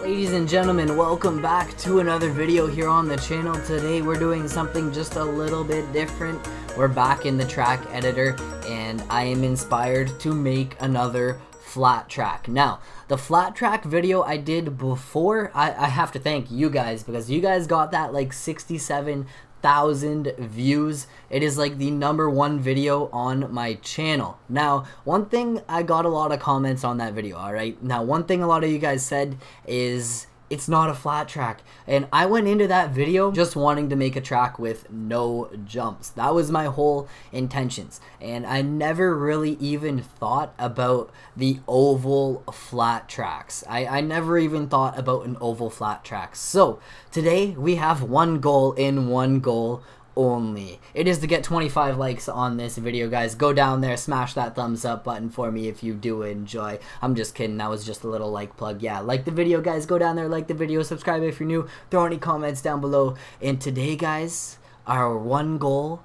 Ladies and gentlemen, welcome back to another video here on the channel. Today we're doing something just a little bit different. We're back in the track editor and I am inspired to make another flat track. Now, the flat track video I did before, I have to thank you guys because you guys got that like 67,000 views. It is like the #1 video on my channel. Now, one thing, I got a lot of comments on that video, alright? Now, one thing a lot of you guys said is it's not a flat track, and I went into that video just wanting to make a track with no jumps. That was my whole intentions, and I never really even thought about the oval flat tracks. I never even thought about an oval flat track. So today we have one goal and one goal only. It is to get 25 likes on this video, guys. Go down there, smash that thumbs up button for me if you do enjoy. I'm just kidding, that was just a little like plug. Yeah, like the video, guys. Go down there, like the video, subscribe if you're new, throw any comments down below. And today, guys, our one goal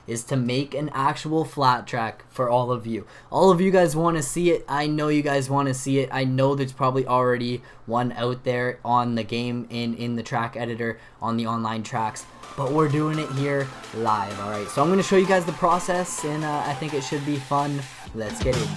is to make an actual flat track for all of you. All of you guys want to see it. I know you guys want to see it. I know there's probably already one out there on the game, in the track editor, on the online tracks, but we're doing it here live. Alright, so I'm going to show you guys the process, and I think it should be fun. Let's get it.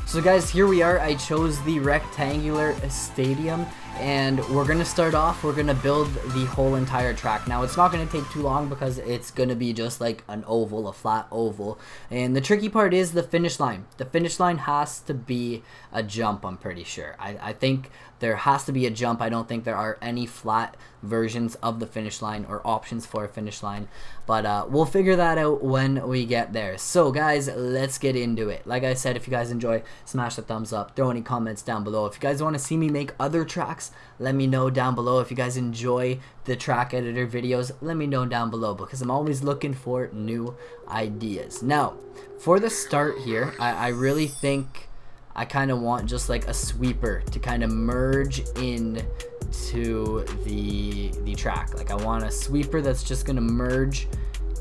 So guys, here we are. I chose the rectangular stadium, and we're gonna start off, we're gonna build the whole entire track. Now, it's not gonna take too long because it's gonna be just like an oval, a flat oval, and the tricky part is the finish line. The finish line has to be a jump, I'm pretty sure. I think there has to be a jump. I don't think there are any flat versions of the finish line or options for a finish line, but we'll figure that out when we get there. So guys, let's get into it. Like I said, if you guys enjoy, smash the thumbs up, throw any comments down below. If you guys want to see me make other tracks, let me know down below. If you guys enjoy the track editor videos, let me know down below because I'm always looking for new ideas. Now, for the start here, I really think I kind of want just like a sweeper to kind of merge in to the track. Like, I want a sweeper that's just gonna merge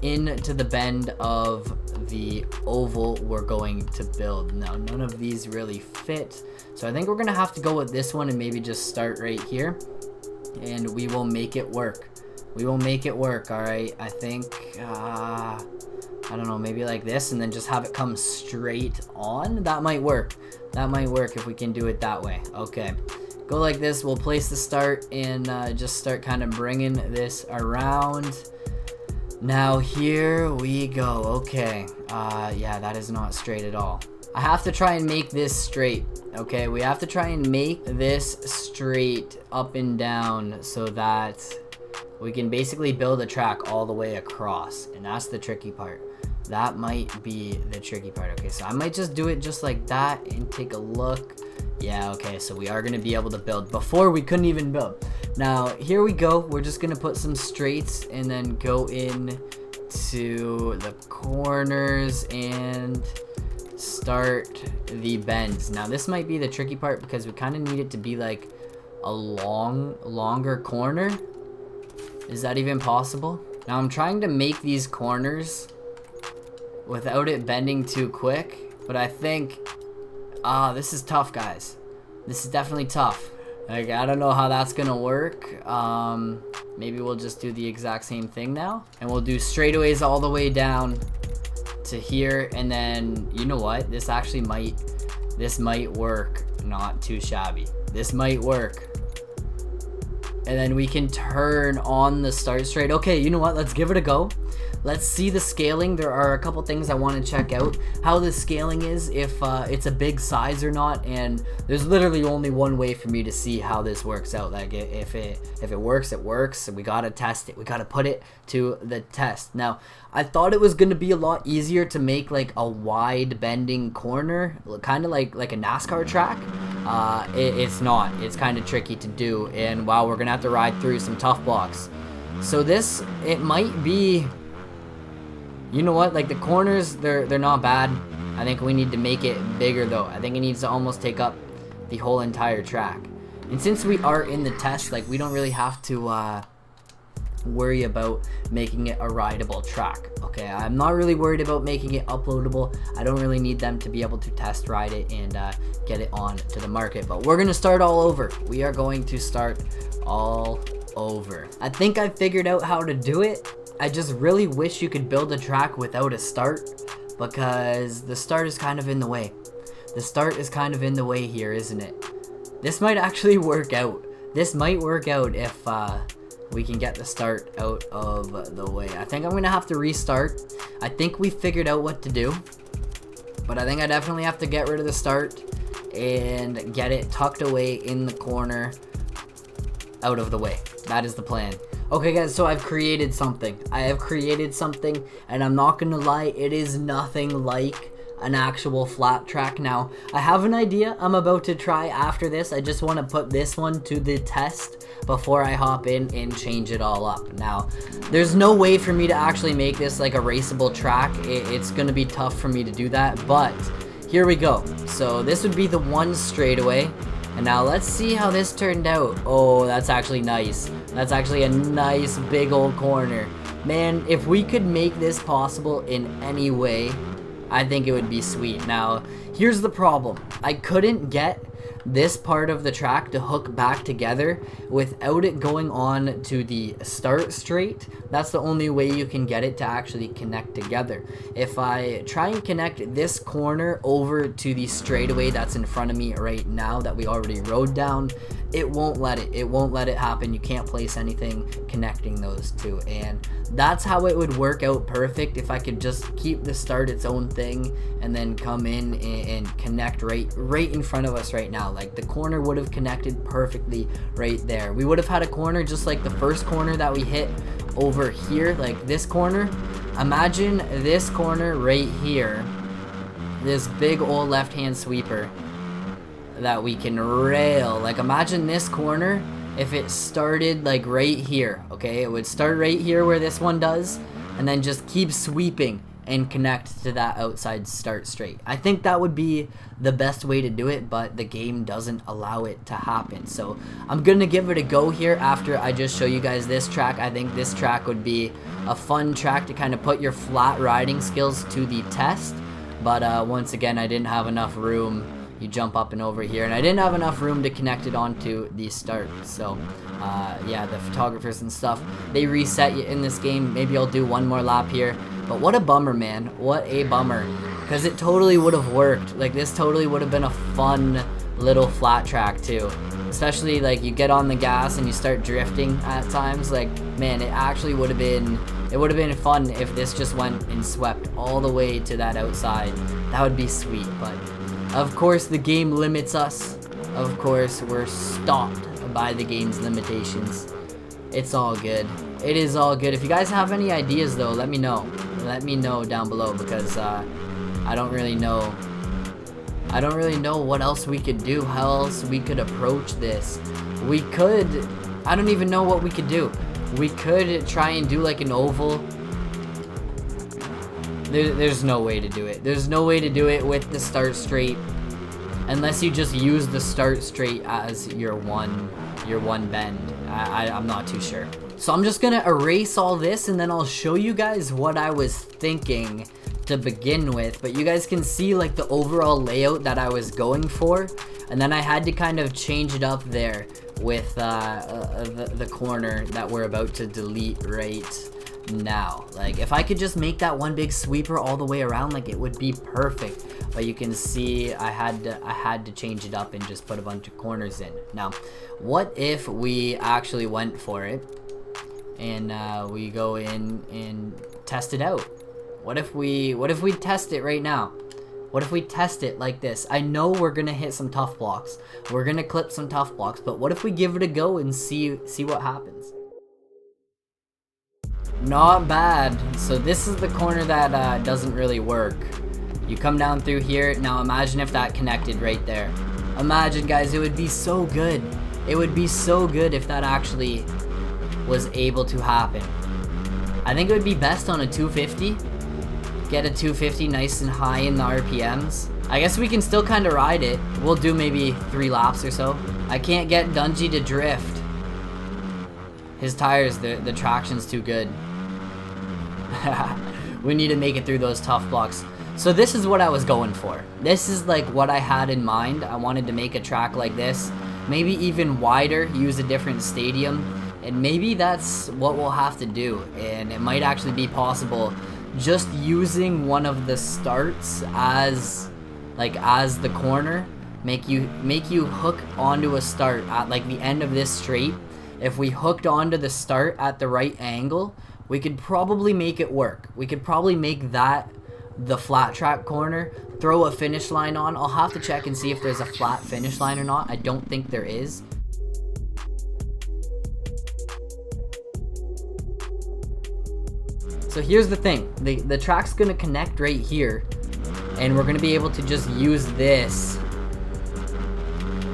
into the bend of the oval we're going to build. Now, none of these really fit, so I think we're gonna have to go with this one and maybe just start right here, and we will make it work. We will make it work. All right, I think I don't know, maybe like this, and then just have it come straight on. That might work. That might work if we can do it that way. Okay, go like this. We'll place the start and just start kind of bringing this around. Now here we go. Okay, yeah, that is not straight at all. I have to try and make this straight. Okay, we have to try and make this straight up and down so that we can basically build a track all the way across, and that's the tricky part. That might be the tricky part. Okay, so I might just do it just like that and take a look. Yeah, okay, so we are going to be able to build. Before, we couldn't even build. Now, here we go. We're just going to put some straights and then go in to the corners and start the bends. Now, this might be the tricky part because we kind of need it to be like a longer corner. Is that even possible? Now, I'm trying to make these corners without it bending too quick, but I think this is tough, guys. This is definitely tough. Like, I don't know how that's gonna work. Maybe we'll just do the exact same thing now, and we'll do straightaways all the way down to here, and then, you know what, this might work. Not too shabby. This might work. And then we can turn on the start straight. Okay, you know what, let's give it a go. Let's see the scaling. There are a couple things I want to check out. How the scaling is, if it's a big size or not, and there's literally only one way for me to see how this works out. Like, if it works, it works. We gotta test it. We gotta put it to the test. Now, I thought it was gonna be a lot easier to make like a wide bending corner, kind of like a NASCAR track. It's not. It's kind of tricky to do, and wow, we're gonna have to ride through some tough blocks. So this, it might be, you know what, like the corners, they're not bad. I think we need to make it bigger though. I think it needs to almost take up the whole entire track. And since we are in the test, like, we don't really have to worry about making it a rideable track. Okay, I'm not really worried about making it uploadable. I don't really need them to be able to test ride it and get it on to the market, but we're gonna start all over. We are going to start all over. I think I figured out how to do it. I just really wish you could build a track without a start, because the start is kind of in the way. The start is kind of in the way here, isn't it? This might actually work out. This might work out if we can get the start out of the way. I think I'm gonna have to restart. I think we figured out what to do, but I think I definitely have to get rid of the start and get it tucked away in the corner, out of the way. That is the plan. Okay guys, so I've created something. I have created something, and I'm not gonna lie, it is nothing like an actual flat track. Now, I have an idea I'm about to try after this. I just want to put this one to the test before I hop in and change it all up. Now, there's no way for me to actually make this like a raceable track. It's gonna be tough for me to do that, but here we go. So this would be the one straightaway, and now let's see how this turned out. Oh, that's actually nice. That's actually a nice big old corner. Man, if we could make this possible in any way, I think it would be sweet. Now, here's the problem. I couldn't get this part of the track to hook back together without it going on to the start straight. That's the only way you can get it to actually connect together. If I try and connect this corner over to the straightaway that's in front of me right now that we already rode down, it won't let it. It won't let it happen. You can't place anything connecting those two, and that's how it would work out perfect if I could just keep the start its own thing and then come in and connect right in front of us right now. Like, the corner would have connected perfectly right there. We would have had a corner just like the first corner that we hit over here, like this corner. Imagine this corner right here, this big old left-hand sweeper that we can rail. Like, imagine this corner if it started like right here. Okay, it would start right here where this one does, and then just keep sweeping and connect to that outside start straight. I think that would be the best way to do it, but the game doesn't allow it to happen. So I'm gonna give it a go here after I just show you guys this track. I think this track would be a fun track to kind of put your flat riding skills to the test, but once again, I didn't have enough room. You jump up and over here, and I didn't have enough room to connect it onto the start. So yeah, the photographers and stuff, they reset you in this game. Maybe I'll do one more lap here, but what a bummer, man. What a bummer, because it totally would have worked. Like, this totally would have been a fun little flat track too, especially like you get on the gas and you start drifting at times. Like, man, it actually would have been, it would have been fun if this just went and swept all the way to that outside. That would be sweet, but of course the game limits us. Of course we're stopped by the game's limitations. It's all good. It is all good. If you guys have any ideas though, let me know. Let me know down below, because I don't really know. I don't really know what else we could do, how else we could approach this. We could, I don't even know what we could do. We could try and do like an oval. There's no way to do it. There's no way to do it with the start straight, unless you just use the start straight as your one bend. I'm not too sure. So I'm just gonna erase all this, and then I'll show you guys what I was thinking to begin with. But you guys can see like the overall layout that I was going for, and then I had to kind of change it up there with the corner that we're about to delete right now. Like, if I could just make that one big sweeper all the way around, like, it would be perfect. But you can see I had to change it up and just put a bunch of corners in. Now, what if we actually went for it and we go in and test it out? What if we test it right now? What if we test it like this? I know we're gonna hit some tough blocks. We're gonna clip some tough blocks, but what if we give it a go and see what happens? Not bad. So this is the corner that doesn't really work. You come down through here. Now imagine if that connected right there. Imagine, guys, it would be so good. It would be so good if that actually was able to happen. I think it would be best on a 250. Get a 250 nice and high in the RPMs. I guess we can still kind of ride it. We'll do maybe 3 laps or so. I can't get Dungy to drift. His tires, the traction's too good. We need to make it through those tough blocks. So this is what I was going for. This is like what I had in mind. I wanted to make a track like this, maybe even wider, use a different stadium, and maybe that's what we'll have to do. And it might actually be possible just using one of the starts as the corner. Make you hook onto a start at like the end of this straight. If we hooked onto the start at the right angle, we could probably make it work. We could probably make that the flat track corner, throw a finish line on. I'll have to check and see if there's a flat finish line or not. I don't think there is. So here's the thing, the track's gonna connect right here, and we're gonna be able to just use this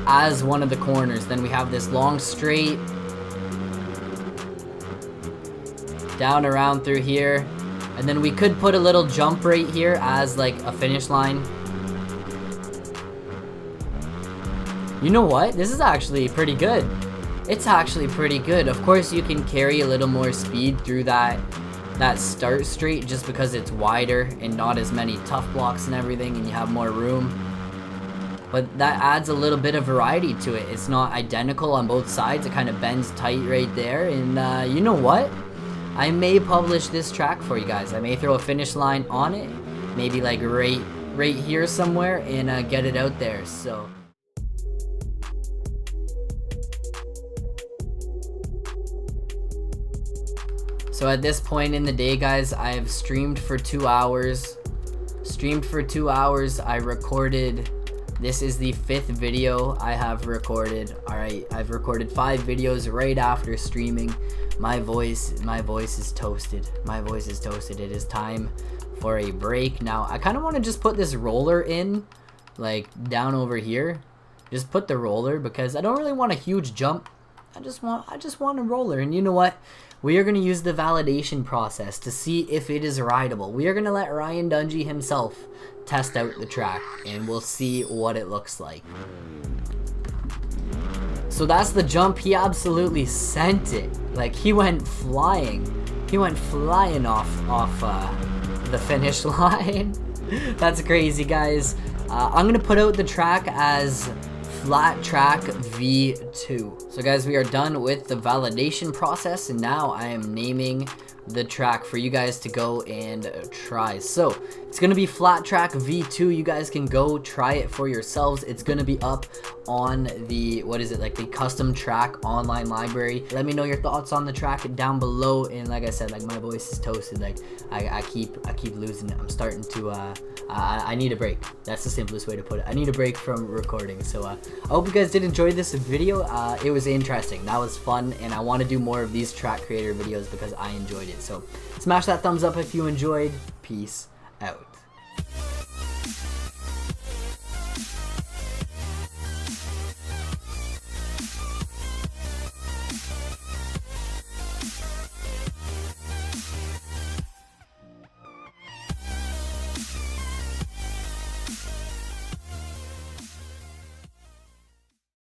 as one of the corners. Then we have this long straight down around through here, and then we could put a little jump right here as like a finish line. You know what? This is actually pretty good. It's actually pretty good. Of course, you can carry a little more speed through that start straight just because it's wider and not as many tough blocks and everything, and you have more room. But that adds a little bit of variety to it. It's not identical on both sides. It kind of bends tight right there. And you know what? I may publish this track for you guys. I may throw a finish line on it, maybe like right here somewhere, and get it out there. So at this point in the day, guys, I have streamed for 2 hours. I recorded, this is the 5th video I have recorded. Alright, I've recorded 5 videos right after streaming. My voice is toasted. My voice is toasted. It is time for a break. Now, I kind of want to just put this roller in, like down over here. Just put the roller because I don't really want a huge jump. I just want a roller. And you know what? We are going to use the validation process to see if it is rideable. We are going to let Ryan Dungey himself test out the track, and we'll see what it looks like. So that's the jump. He absolutely sent it. Like, he went flying. He went flying off the finish line. That's crazy, guys. I'm going to put out the track as Flat Track V2. So guys, we are done with the validation process, and now I am naming the track for you guys to go and try. So it's gonna be Flat Track V2. You guys can go try it for yourselves. It's gonna be up on the, what is it, like the custom track online library. Let me know your thoughts on the track down below. And like I said, like, my voice is toasted. Like I keep losing it. I'm starting to I need a break. That's the simplest way to put it. I need a break from recording. So I hope you guys did enjoy this video. It was interesting. That was fun, and I want to do more of these track creator videos because I enjoyed it. So smash that thumbs up if you enjoyed. Peace out.